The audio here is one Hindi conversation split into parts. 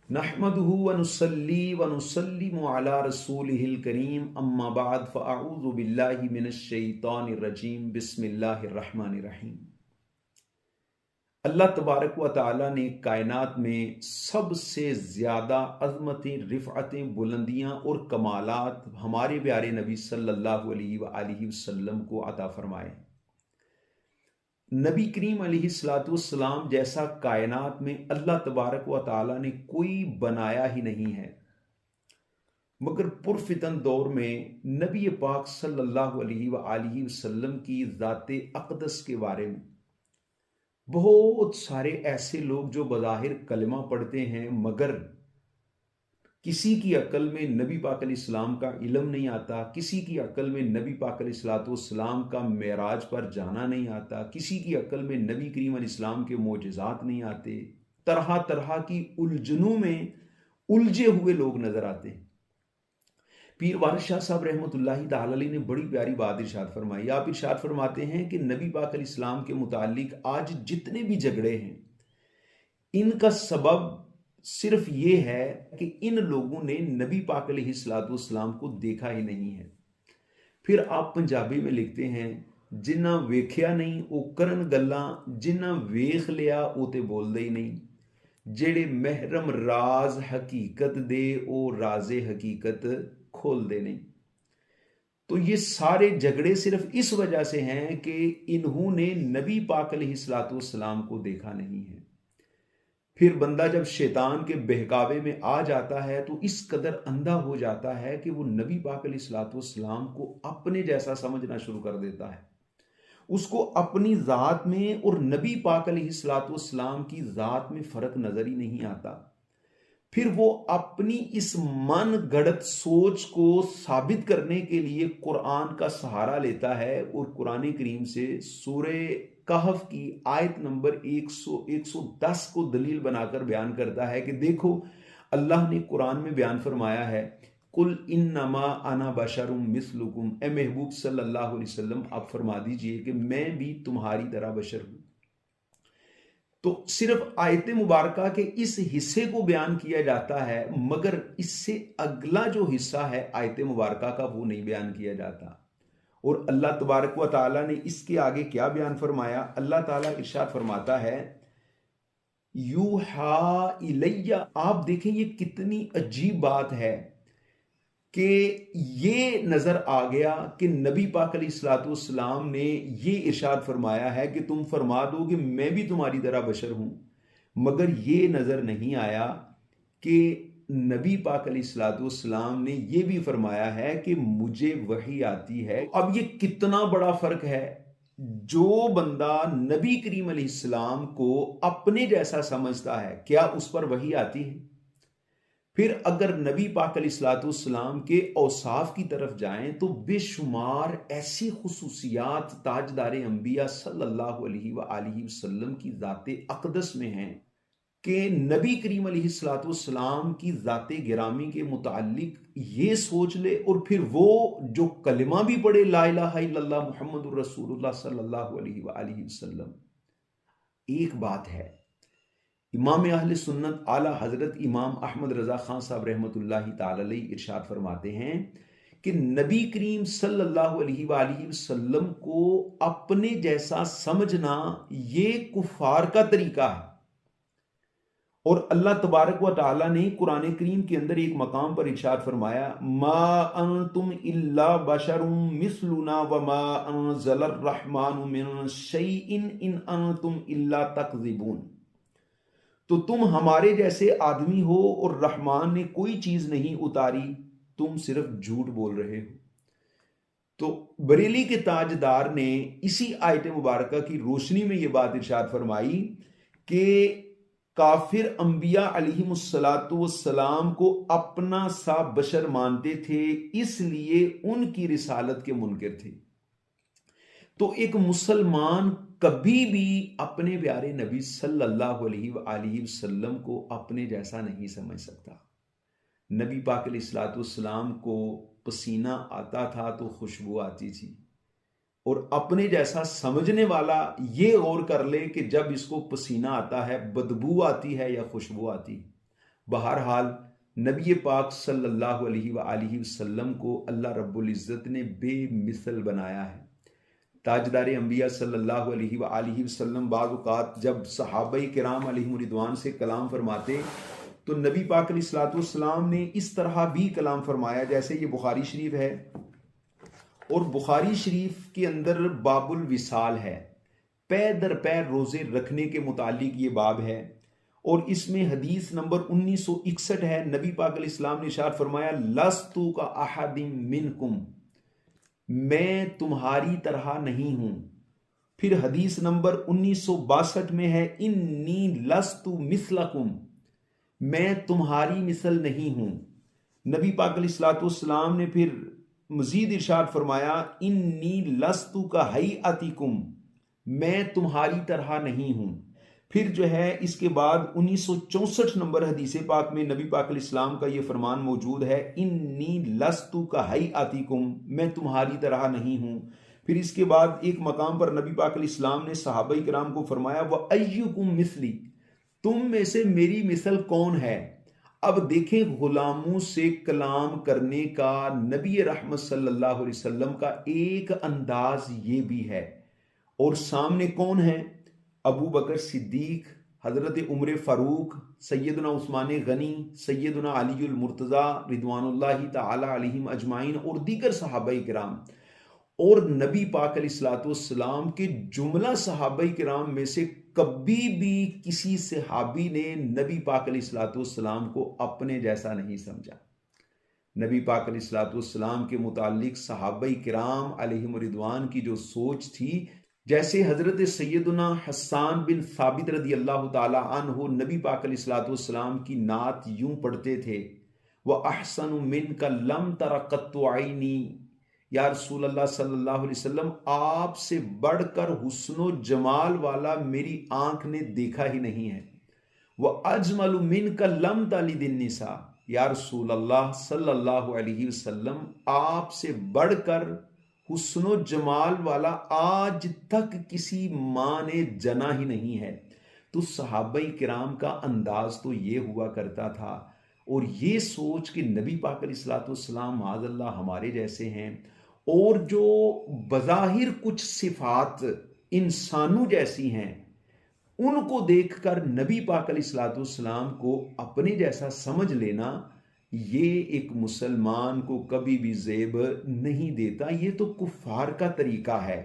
नहमदुहु व नुसल्ली व नुसल्लिमु अला रसूलिहिल करीम अम्मा बाद फ़अऊज़ु बिल्लाहि मिनश शैतानिर रजीम बिस्मिल्लाहिर रहमानिर रहीम। अल्लाह तबारक व ताला ने कायनात में सबसे ज़्यादा अज़मतें, रिफ़अतें, बुलंदियाँ और कमालात हमारे प्यारे नबी सल्लल्लाहु अलैहि वसल्लम को अता फरमाए। नबी करीम अलैहिस्सलाम जैसा कायनात में अल्लाह तबारक व ताला ने कोई बनाया ही नहीं है, मगर पुरफितन दौर में नबी पाक सल्लल्लाहु अलैहि वसल्लम की ज़ाते अक़दस के बारे में बहुत सारे ऐसे लोग जो बज़ाहिर कलमा पढ़ते हैं मगर किसी की अकल में नबी पाक अलैहिस्सलाम का इल्म नहीं आता, किसी की अकल में नबी पाक अलैहिस्सलाम का मेराज पर जाना नहीं आता, किसी की अकल में नबी करीम अलैहिस्सलाम के मोजज़ात नहीं आते। तरह तरह की उलझनों में उलझे हुए लोग नजर आते हैं। पीर वारिस शाह साहब रहमतुल्लाहि ताला अलैह ने बड़ी प्यारी बात इरशाद फरमाई। आप इरशाद फरमाते हैं कि नबी पाक अलैहिस्सलाम के मुतालिक आज जितने भी झगड़े हैं, इनका सबब सिर्फ ये है कि इन लोगों ने नबी पाक अलैहिस्सलाम को देखा ही नहीं है। फिर आप पंजाबी में लिखते हैं, जिन्ना वेख्या नहीं वो करन गल्लां, जिन्ना वेख लिया वो ते बोलदे ही नहीं, जेड़े महरम राज हकीकत दे वो राजे हकीकत खोलते नहीं। तो ये सारे झगड़े सिर्फ इस वजह से हैं कि इन्होंने नबी पाक अलैहिस्सलाम को देखा नहीं है। फिर बंदा जब शैतान के बहकावे में आ जाता है तो इस कदर अंधा हो जाता है कि वो नबी पाक अलैहिस्सलाम को अपने जैसा समझना शुरू कर देता है। उसको अपनी ज़ात में और नबी पाक अलैहिस्सलाम की ज़ात में फ़र्क नज़र ही नहीं आता। फिर वो अपनी इस मन गढ़ंत सोच को साबित करने के लिए कुरान का सहारा लेता है और कुरान करीम से सूरे कहफ की आयत नंबर 110 को दलील बनाकर बयान करता है कि देखो, अल्लाह ने कुरान में बयान फरमाया है, कुल इन्नमा अना बशरुम मिस्लुकुम, ए महबूब सल्लल्लाहु अलैहि वसल्लम आप फरमा दीजिए कि मैं भी तुम्हारी तरह बशर हूं। तो सिर्फ आयत मुबारका के इस हिस्से को बयान किया जाता है, मगर इससे अगला जो हिस्सा है आयत मुबारका का वो नहीं बयान किया जाता। और अल्लाह तबारक व ताला ने इसके आगे क्या बयान फरमाया? अल्लाह ताला इरशाद फरमाता है, यूहा इलैया। आप देखें ये कितनी अजीब बात है कि ये नजर आ गया कि नबी पाक अलैहिस्सलाम ने ये इरशाद फरमाया है कि तुम फरमा दो कि मैं भी तुम्हारी तरह बशर हूं, मगर ये नजर नहीं आया कि नबी पाक अलैहिस्सलाम ने ये भी फरमाया है कि मुझे वही आती है। अब ये कितना बड़ा फर्क है। जो बंदा नबी करीम अलैहिस्सलाम को अपने जैसा समझता है, क्या उस पर वही आती है? फिर अगर नबी पाक अलैहिस्सलाम के औसाफ की तरफ जाएं तो बेशुमार ऐसी खुसूसियात ताजदार अंबिया सल्लल्लाहु अलैहि वसल्लम की ज़ाते अक़दस में हैं कि नबी करीम अलैहिस्सलाम की ज़ाते गिरामी के मुताल्लिक ये सोच ले और फिर वो जो कलिमा भी पढ़े, ला इलाहा इल्लल्लाह मुहम्मदुर रसूलुल्लाह सल्लल्लाहु अलैहि वसल्लम। एक बात है, इमाम अहले सुन्नत आला हजरत इमाम अहमद रजा खान साहब रहमतुल्लाहि ताला अलैह इरशाद फरमाते हैं कि नबी करीम सल्लल्लाहु अलैहि वसल्लम को अपने जैसा समझना ये कुफार का तरीका है। और अल्लाह तबारक व ताला ने कुरान करीम के अंदर एक मकाम पर इरशाद फरमाया, मा अंतुम इल्ला बशरुम मिस्लुना व मा अंज़लर रहमानु मिन शैइन इन अंतुम इल्ला तकज़िबून। तो तुम हमारे जैसे आदमी हो और रहमान ने कोई चीज नहीं उतारी, तुम सिर्फ झूठ बोल रहे हो। तो बरेली के ताजदार ने इसी आयत मुबारका की रोशनी में यह बात इरशाद फरमाई कि काफिर अंबिया अलैहिमुस्सलाम को अपना सा बशर मानते थे, इसलिए उनकी रिसालत के मुनकिर थे। तो एक मुसलमान कभी भी अपने प्यारे नबी सल्लल्लाहु अलैहि वसल्लम को अपने जैसा नहीं समझ सकता। नबी पाक अलैहिस्सलाम को पसीना आता था तो खुशबू आती थी, और अपने जैसा समझने वाला ये गौर कर ले कि जब इसको पसीना आता है बदबू आती है या खुशबू आती है। बहरहाल नबी पाक सल्लल्लाहु अलैहि वसल्लम को अल्लाह रब्बुल इज़्ज़त ने बेमिसल बनाया है। ताजदार अंबिया सल्लल्लाहु अलैहि वसल्लम बाज़ औक़ात जब सहाबाए किराम अलैहिम रिदवान से कलाम फरमाते तो नबी पाक अलैहिस्सलातु वस्सलाम ने इस तरह भी कलाम फरमाया, जैसे ये बुखारी शरीफ है और बुखारी शरीफ के अंदर बाबुल विसाल है, पै दर पै रोज़े रखने के मुतालिक ये बाब है और इसमें हदीस नंबर 1961 है। नबी पाक अलैहिस्सलाम ने इरशाद फरमाया, लस्तु का अहदिम मिनकुम, मैं तुम्हारी तरह नहीं हूं। फिर हदीस नंबर 1962 में है, इन्नी लस्तु मिसलकुम, मैं तुम्हारी मिसल नहीं हूं। नबी पाक अलैहिस्सलातु वस्सलाम ने फिर मजीद इरशाद फरमाया, इन्नी लस्तु का हईअतिकुम, मैं तुम्हारी तरह नहीं हूं। फिर जो है इसके बाद 1964 नंबर हदीस पाक में नबी पाक अलैहिस्सलाम का ये फरमान मौजूद है, इन्नी लस्तु का हईअतिकुम, मैं तुम्हारी तरह नहीं हूं। फिर इसके बाद एक मकाम पर नबी पाक अलैहिस्सलाम ने सहाबाए किराम को फरमाया, व अय्युकुम मिसली, तुम में से मेरी मिसल कौन है। अब देखें गुलामों से कलाम करने का नबी रहमत सल्लल्लाहु अलैहि वसल्लम का एक अंदाज ये भी है। और सामने कौन है? अबू बकर सिद्दीक, हजरत उमर फारूक, सैयदना उस्मान गनी, सैयदना अलीउल मुर्तज़ा रिदवानुल्लाहि ताला अलैहिम अजमाइन और दीगर सहाबाए किराम। और नबी पाक अलैहिस्सलातु वस्सलाम के जुमला सहाबाए किराम में से कभी भी किसी सहाबी ने नबी पाक अलैहिस्सलातु वस्सलाम को अपने जैसा नहीं समझा। नबी पाक अलैहिस्सलातु वस्सलाम के मुतालिक सहाबाए किराम अलैहिम रिदवान की जो सोच थी, जैसे हजरत सैयदना हस्सान बिन साबित रदी अल्लाह ताला अन्हु नबी पाक अलैहिस्सलातु वस्सलाम की नात यूं पढ़ते थे, व अहसनु मिनका लम तरा कत्तु आइनी, या रसूल अल्लाह सल्लल्लाहु अलैहि वसल्लम, आपसे बढ़कर हुस्नो जमाल वाला मेरी आंख ने देखा ही नहीं है। वह अजमलु मिनका लम तलिदिन निसा, या रसूल अल्लाह सल्लल्लाहु अलैहि वसल्लम, आपसे बढ़कर हुस्नो जमाल वाला आज तक किसी माँ ने जना ही नहीं है। तो सहाबाई किराम का अंदाज तो ये हुआ करता था। और ये सोच कि नबी पाक अलैहिस्सलातु वस्सलाम माज़अल्लाह हमारे जैसे हैं और जो बज़ाहिर कुछ सिफात इंसानों जैसी हैं, उनको देखकर नबी पाक अलैहिस्सलातु वस्सलाम को अपने जैसा समझ लेना, ये एक मुसलमान को कभी भी ज़ेब नहीं देता। ये तो कुफ़ार का तरीका है।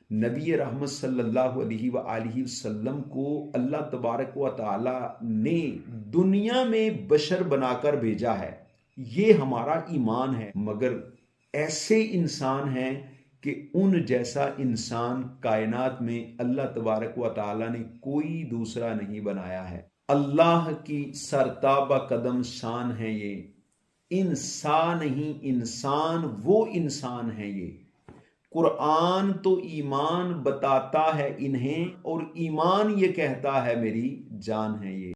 नबी रहमत सल्लल्लाहु अलैहि वसल्लम को अल्लाह तबारक व तआला ने दुनिया में बशर बनाकर भेजा है, ये हमारा ईमान है। मगर ऐसे इंसान हैं कि उन जैसा इंसान कायनात में अल्लाह तबारक व तआला ने कोई दूसरा नहीं बनाया है। अल्लाह की सरताबा कदम शान है ये, इंसान नहीं इंसान, वो इंसान है ये। कुरान तो ईमान बताता है इन्हें और ईमान ये कहता है मेरी जान है ये।